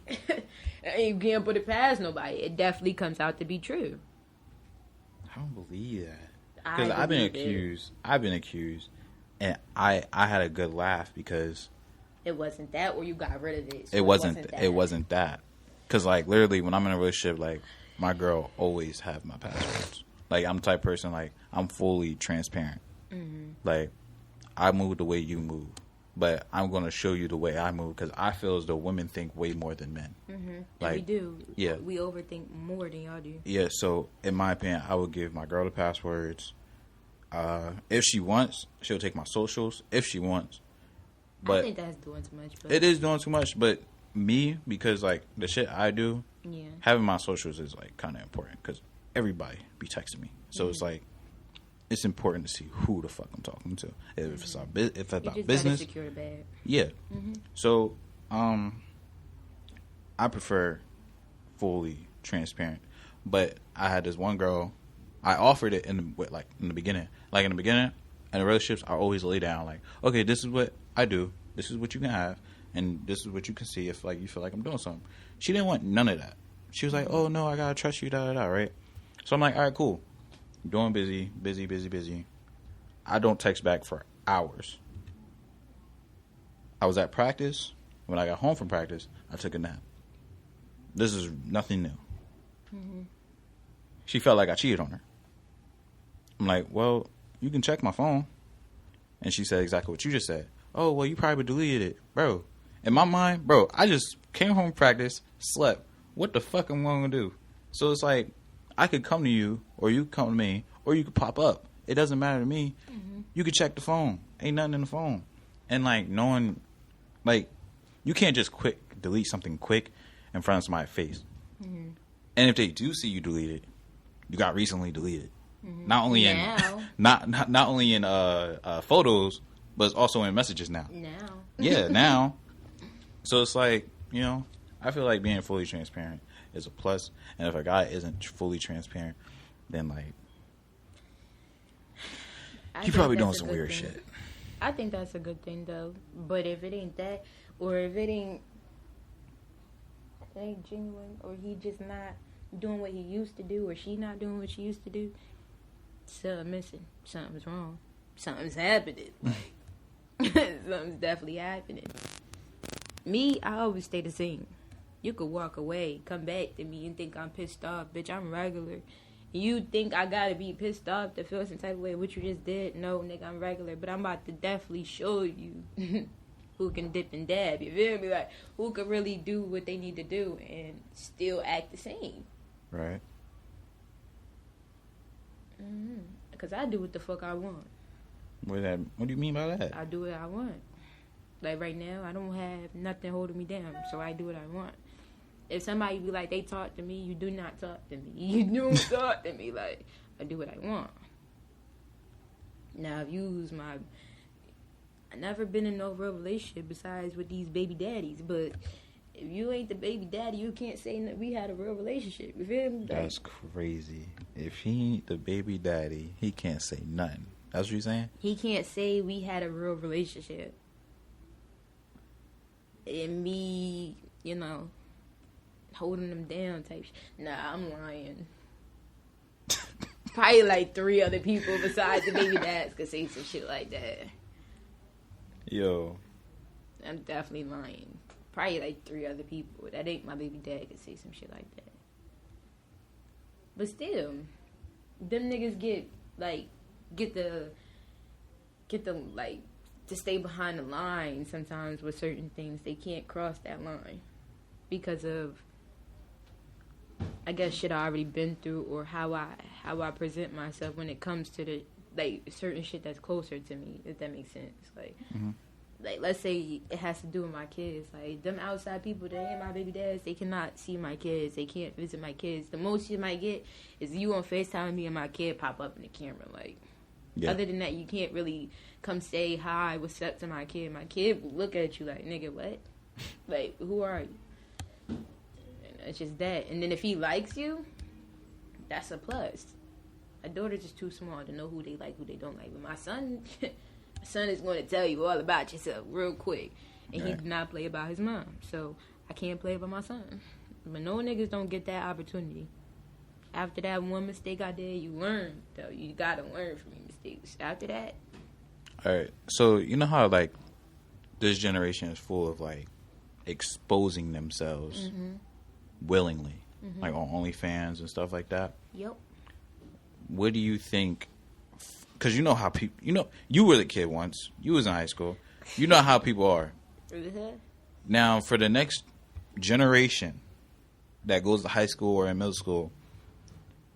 you can't put it past nobody. It definitely comes out to be true. I don't believe that. Because I've been accused, and I had a good laugh because it wasn't that, or you got rid of it. So it wasn't that. Because, like, literally, when I'm in a relationship, like, my girl always have my passwords. Like, I'm the type of person, like, I'm fully transparent. Mm-hmm. Like, I move the way you move. But I'm going to show you the way I move because I feel as though women think way more than men. Mm-hmm. Like, we do. Yeah. We overthink more than y'all do. Yeah, so in my opinion, I would give my girl the passwords. If she wants, she'll take my socials. If she wants. But I think that's doing too much. But it is doing too much. But me, because, like, the shit I do, having my socials is, like, kind of important because everybody be texting me. So it's like, it's important to see who the fuck I'm talking to. If it's about business, secure the bag. Yeah. Mm-hmm. So, I prefer fully transparent. But I had this one girl. I offered it in the beginning. Like, in the beginning, in the relationships, I always lay down like, okay, this is what I do. This is what you can have, and this is what you can see if, like, you feel like I'm doing something. She didn't want none of that. She was like, oh no, I gotta trust you, right? So I'm like, all right, cool. Doing busy. I don't text back for hours. I was at practice. When I got home from practice, I took a nap. This is nothing new. Mm-hmm. She felt like I cheated on her. I'm like, well, you can check my phone. And she said exactly what you just said. Oh, well, you probably deleted it. Bro, in my mind, bro, I just came home from practice, slept. What the fuck am I going to do? So it's like, I could come to you, or you could come to me, or you could pop up. It doesn't matter to me. Mm-hmm. You could check the phone. Ain't nothing in the phone. And, like, knowing, like, you can't just delete something quick in front of somebody's face. Mm-hmm. And if they do see you delete it, you got recently deleted. Mm-hmm. Not only in not only in photos, but it's also in messages now. Yeah, now. So it's like, you know, I feel like being fully transparent is a plus, and if a guy isn't fully transparent, then, like, he probably doing some weird shit. I think that's a good thing, though. But if it ain't that, or if it ain't genuine, or he just not doing what he used to do, or she not doing what she used to do, something missing. Something's wrong. Something's happening. Something's definitely happening. Me, I always stay the same. You could walk away, come back to me, and think I'm pissed off. Bitch, I'm regular. You think I gotta be pissed off to feel some type of way what you just did? No, nigga, I'm regular. But I'm about to definitely show you who can dip and dab. You feel me? Like, who can really do what they need to do and still act the same. Right. Because I do what the fuck I want. What do you mean by that? I do what I want. Like, right now, I don't have nothing holding me down, so I do what I want. If somebody be like, they talk to me, you do not talk to me. You don't talk to me. Like, I do what I want. Now, I've used my... I've never been in no real relationship besides with these baby daddies, but if you ain't the baby daddy, you can't say that we had a real relationship. You feel me? That's crazy. If he ain't the baby daddy, he can't say nothing. That's what you're saying? He can't say we had a real relationship. And me, you know, holding them down type shit. Nah, I'm lying. Probably like 3 other people besides the baby dads could say some shit like that. Yo. I'm definitely lying. Probably like 3 other people. That ain't my baby dad could say some shit like that. But still, them niggas get the like to stay behind the line sometimes with certain things. They can't cross that line because of, I guess, shit I already been through, or how I present myself when it comes to the like certain shit that's closer to me, if that makes sense. Like, like let's say it has to do with my kids. Like, them outside people, they ain't my baby dads. They cannot see my kids. They can't visit my kids. The most you might get is you on FaceTime me and my kid pop up in the camera. Like, other than that, you can't really come say hi, what's up to my kid. My kid will look at you like, nigga, what? Like, who are you? And it's just that. And then if he likes you, that's a plus. My daughter's just too small to know who they like, who they don't like. But my son, is going to tell you all about yourself real quick. And he did not play about his mom. So I can't play about my son. But no niggas don't get that opportunity. After that one mistake I did, you learn, though. You got to learn from your mistakes. After that. All right. So, you know how, like, this generation is full of, like, exposing themselves willingly. Like, on OnlyFans and stuff like that? Yep. What do you think? Because you know how people, you know, you were the kid once. You was in high school. You know how people are. Now, for the next generation that goes to high school or in middle school,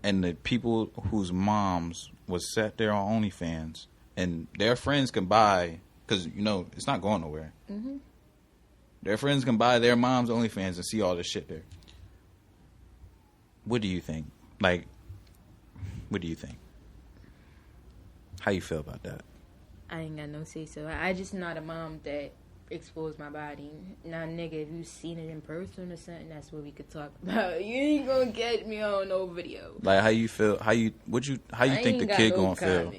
and the people whose moms was set there on OnlyFans, and their friends can buy, because, you know, it's not going nowhere. Their friends can buy their mom's OnlyFans and see all this shit there. What do you think? Like, what do you think? How you feel about that? I ain't got no say so. I just not a mom that exposed my body. Now, nigga, if you seen it in person or something, that's what we could talk about. You ain't gonna get me on no video. Like, how you feel? How you think the kid gonna feel?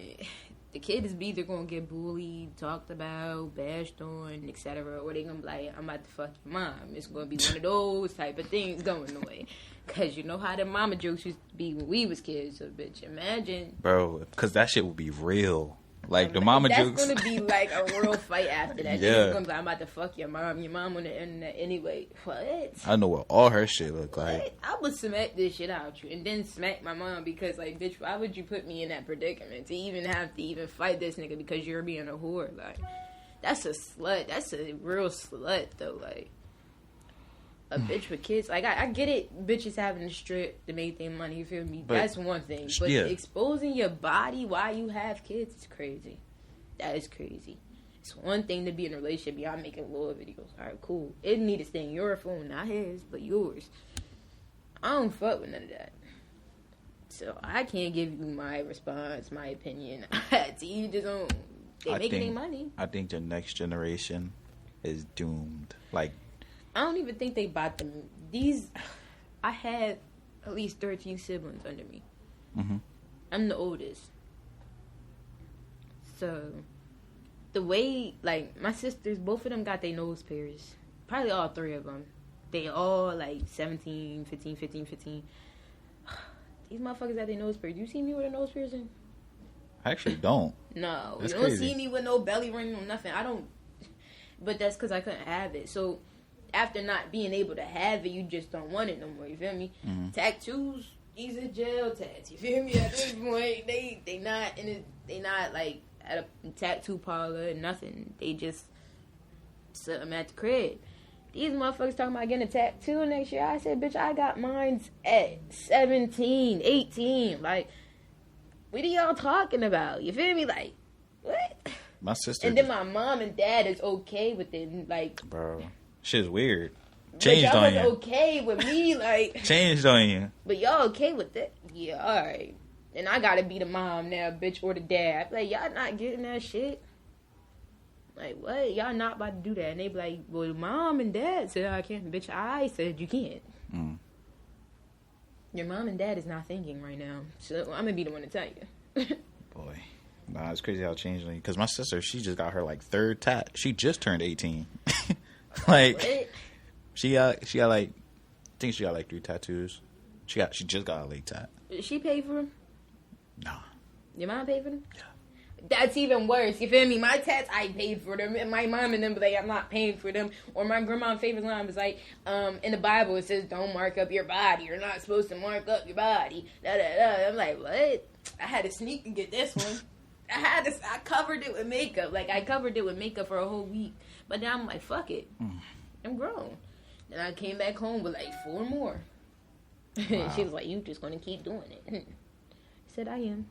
The kid is either gonna get bullied, talked about, bashed on, etc., or they gonna be like, I'm about to fuck your mom. It's gonna be one of those type of things going away. Cause you know how the mama jokes used to be when we was kids. So, bitch, imagine, bro. Cause that shit would be real. Like, the mama jokes. That's gonna be like a real fight after that. Yeah. Gonna be like, I'm about to fuck your mom. Your mom on the internet anyway. What? I know what all her shit look like. I would smack this shit out you and then smack my mom because, like, bitch, why would you put me in that predicament to even have to even fight this nigga because you're being a whore? Like, that's a slut. That's a real slut though. Like, a bitch with kids. Like, I get it, bitches having to strip to make their money, you feel me? But that's one thing. But exposing your body while you have kids is crazy. That is crazy. It's one thing to be in a relationship, y'all making little videos. Alright, cool. It need to stay in your phone, not his, but yours. I don't fuck with none of that. So I can't give you my response, my opinion. To each his own. They making their money. I think the next generation is doomed. Like, I don't even think they bought them. I had at least 13 siblings under me. I'm the oldest. So, the way, like, my sisters, both of them got their nose pierced. Probably all 3 of them. They all, like, 17, 15. These motherfuckers got their nose pierced. You see me with a nose piercing? I actually don't. No. That's you don't crazy. see me with no belly ring or nothing. I don't. But that's because I couldn't have it. So, after not being able to have it, you just don't want it no more. You feel me? Tattoos, these are jail tats. You feel me? At this point, they not in it. They not like at a tattoo parlor or nothing. They just something at the crib. These motherfuckers talking about getting a tattoo next year. I said, bitch, I got mine at 17, 18. Like, what are y'all talking about? You feel me? Like, what? My sister. And then my mom and dad is okay with it. Like, bro, shit's weird. Changed on you. Y'all was okay with me, like. Changed on you. But y'all okay with that? Yeah, alright. And I gotta be the mom now, bitch, or the dad. Like, y'all not getting that shit. Like, what? Y'all not about to do that. And they be like, well, mom and dad said I can't. Bitch, I said you can't. Mm. Your mom and dad is not thinking right now. So I'm going to be the one to tell you. Boy. Nah, it's crazy how it changed on you. Because my sister, she just got her, like, third tat. She just turned 18. Like, what? She got, like, I think she got, like, 3 tattoos. She just got a leg tat. She paid for them? Nah. Your mom paid for them? Yeah. That's even worse. You feel me? My tats, I paid for them. And my mom and them be like, I'm not paying for them. Or my grandma's favorite line was like, in the Bible, it says, don't mark up your body. You're not supposed to mark up your body. Da, da, da. I'm like, what? I had to sneak and get this one. I covered it with makeup. Like, I covered it with makeup for a whole week. But now I'm like, fuck it. I'm grown. Then I came back home with like 4 more. Wow. She was like, you just going to keep doing it. I said, I am.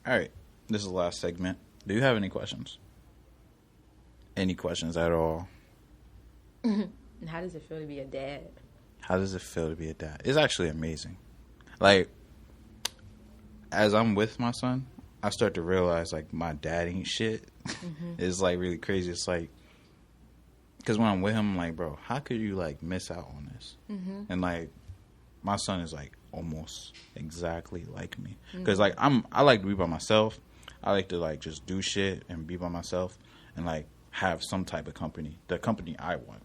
All right. This is the last segment. Do you have any questions? Any questions at all? How does it feel to be a dad? How does it feel to be a dad? It's actually amazing. Like, as I'm with my son, I start to realize, like, my dad ain't shit. It's, like, really crazy. It's, like, because when I'm with him, I'm like, bro, how could you, like, miss out on this? And, like, my son is, like, almost exactly like me. Because, like, I like to be by myself. I like to, like, just do shit and be by myself and, like, have some type of company. The company I want.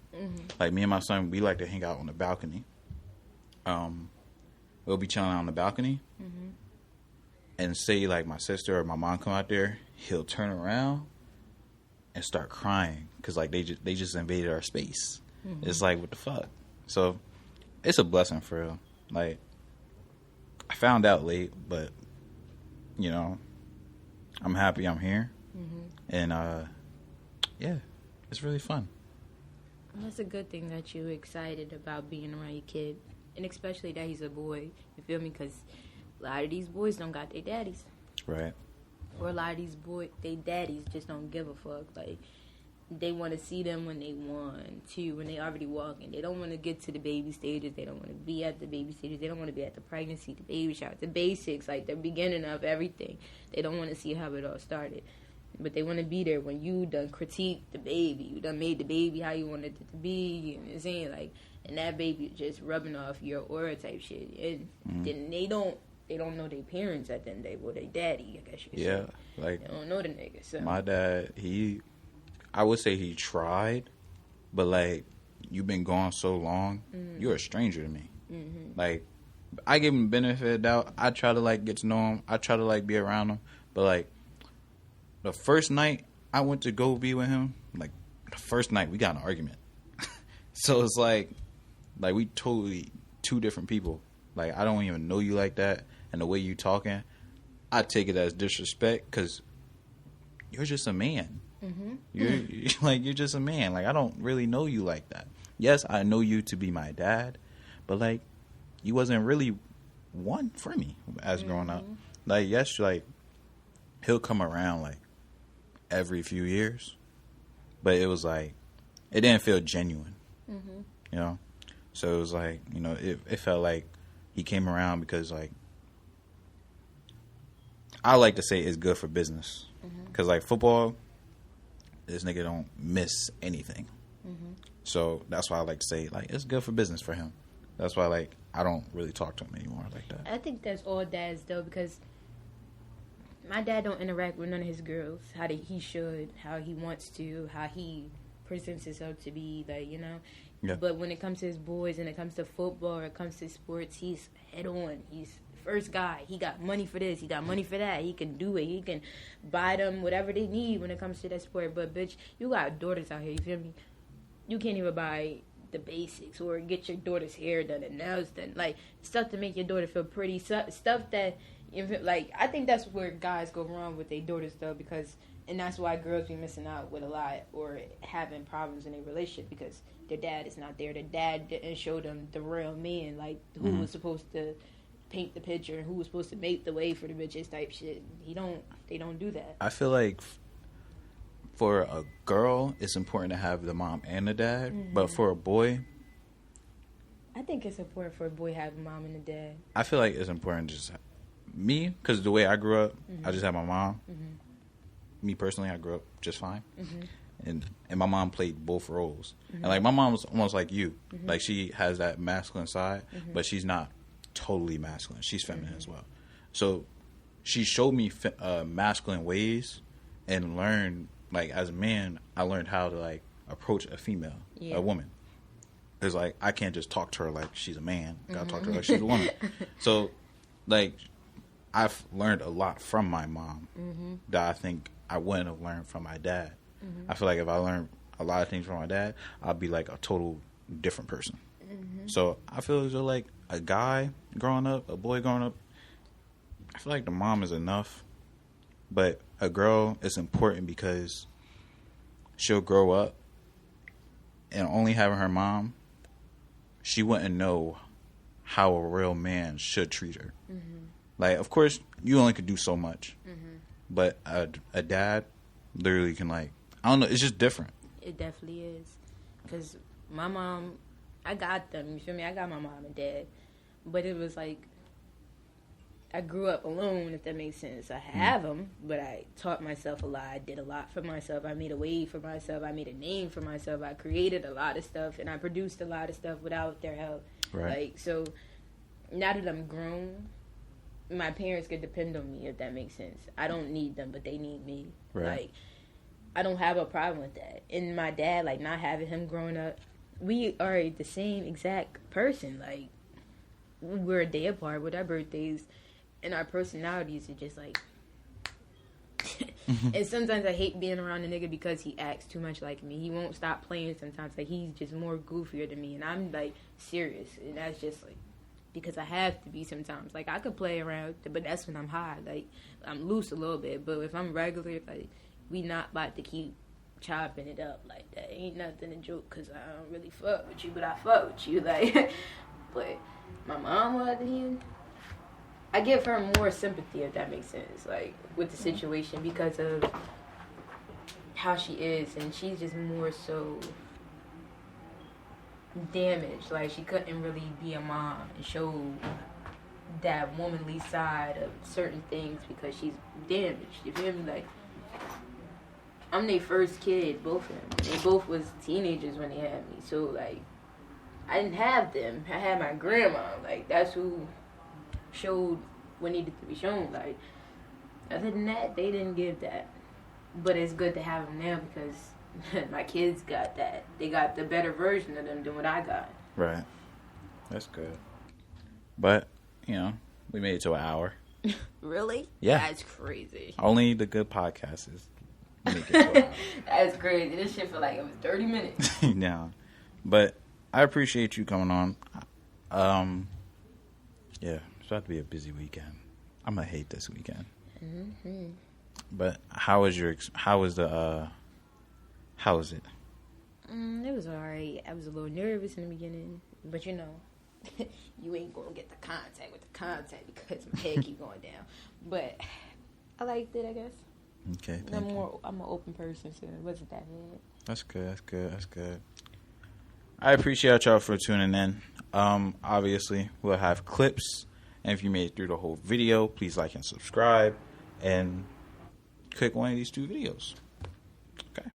Like, me and my son, we like to hang out on the balcony. We'll be chilling out on the balcony. And say, like, my sister or my mom come out there, he'll turn around and start crying. Because, like, they just invaded our space. It's like, what the fuck? So, it's a blessing for real. Like, I found out late, but, you know, I'm happy I'm here. And, yeah, it's really fun. Well, that's a good thing that you're excited about being around your kid. And especially that he's a boy. You feel me? Because a lot of these boys don't got their daddies. Right. Or a lot of these they daddies just don't give a fuck. Like, they want to see them when they want to, when they already walking. They don't want to get to the baby stages. They don't want to be at the baby stages. They don't want to be at the pregnancy, the baby shower, the basics, like the beginning of everything. They don't want to see how it all started. But they want to be there when you done critiqued the baby. You done made the baby how you wanted it to be. You know what I'm saying? Like, and that baby just rubbing off your aura type shit. And then they don't know their parents at the end of the day. Well, their daddy, I guess you could say. Yeah, like, they don't know the nigga. So. My dad, I would say he tried, but, like, you've been gone so long, you're a stranger to me. Like, I give him the benefit of the doubt. I try to, like, get to know him. I try to, like, be around him. But, like, the first night I went to go be with him, like, the first night we got in an argument. So it's like we totally 2 different people. Like, I don't even know you like that. And the way you talking, I take it as disrespect because you're just a man. You're just a man. Like, I don't really know you like that. Yes, I know you to be my dad, but, like, you wasn't really one for me as growing up. Like, yes, like, he'll come around, like, every few years, but it was, like, it didn't feel genuine, you know? So it was, like, you know, it felt like he came around because, like, I like to say it's good for business. Because, like, football, this nigga don't miss anything. So that's why I like to say, like, it's good for business for him. That's why, like, I don't really talk to him anymore like that. I think that's all dads, though, because my dad don't interact with none of his girls how he should, how he wants to, how he presents himself to be, like, you know. Yeah. But when it comes to his boys and it comes to football or it comes to sports, he's head on. He's first guy. He got money for this. He got money for that. He can do it. He can buy them whatever they need when it comes to that sport. But, bitch, you got daughters out here. You feel me? You can't even buy the basics or get your daughter's hair done and nails done. Like, stuff to make your daughter feel pretty. Stuff that, like, I think that's where guys go wrong with their daughters, though, because And that's why girls be missing out with a lot or having problems in a relationship because their dad is not there. Their dad didn't show them the real man, like who was supposed to paint the picture and who was supposed to make the way for the bitches type shit. They don't do that. I feel like for a girl, it's important to have the mom and the dad, but for a boy, I think it's important for a boy to have a mom and a dad. I feel like it's important just me, because the way I grew up, I just had my mom. Me personally, I grew up just fine. And my mom played both roles. And like my mom was almost like you. Like she has that masculine side, but she's not totally masculine. She's feminine as well. So she showed me masculine ways and learned, like as a man, I learned how to like approach a female, a woman. It's like I can't just talk to her like she's a man. I gotta talk to her like she's a woman. So like I've learned a lot from my mom that I think I wouldn't have learned from my dad. I feel like if I learned a lot of things from my dad, I'd be like a total different person. So I feel as though like a guy growing up, a boy growing up, I feel like the mom is enough. But a girl is important because she'll grow up and only having her mom, she wouldn't know how a real man should treat her. Like, of course, you only could do so much. But a dad literally can, like, I don't know, it's just different. It definitely is. Because my mom, I got them, you feel me? I got my mom and dad. But it was like, I grew up alone, if that makes sense. I have them, but I taught myself a lot. I did a lot for myself. I made a way for myself. I made a name for myself. I created a lot of stuff, and I produced a lot of stuff without their help. Right. Like, so now that I'm grown, my parents could depend on me, if that makes sense. I don't need them, but they need me. Right. Like, I don't have a problem with that. And my dad, like, not having him growing up, we are the same exact person. Like, we're a day apart with our birthdays, and our personalities are just like... And sometimes I hate being around a nigga because he acts too much like me. He won't stop playing sometimes. Like, he's just more goofier than me, and I'm, like, serious. And that's just, like... because I have to be sometimes. Like, I could play around, but that's when I'm high. Like, I'm loose a little bit. But if I'm regular, like, we not about to keep chopping it up like that. Ain't nothing to joke because I don't really fuck with you, but I fuck with you. Like, but my mom, on the other hand, I give her more sympathy, if that makes sense. Like, with the situation because of how she is. And she's just more so... damaged. Like, she couldn't really be a mom and show that womanly side of certain things because she's damaged. You feel me? Like, I'm their first kid, both of them. They both was teenagers when they had me. So, like, I didn't have them. I had my grandma. Like, that's who showed what needed to be shown. Like, other than that, they didn't give that. But it's good to have them now because my kids got that. They got the better version of them than what I got. Right. That's good. But, you know, we made it to an hour. Really? Yeah. That's crazy. Only the good podcasts make it to an hour. That's crazy. This shit feel like it was 30 minutes. Yeah. But I appreciate you coming on. Yeah, it's about to be a busy weekend. I'm going to hate this weekend. But how was it? It was alright. I was a little nervous in the beginning, but you know, you ain't gonna get the contact with the contact because my head keep going down. But I liked it, I guess. Okay, I'm an open person, so it wasn't that bad. That's good. I appreciate y'all for tuning in. Obviously, we'll have clips, and if you made it through the whole video, please like and subscribe, and click one of these 2 videos. Okay.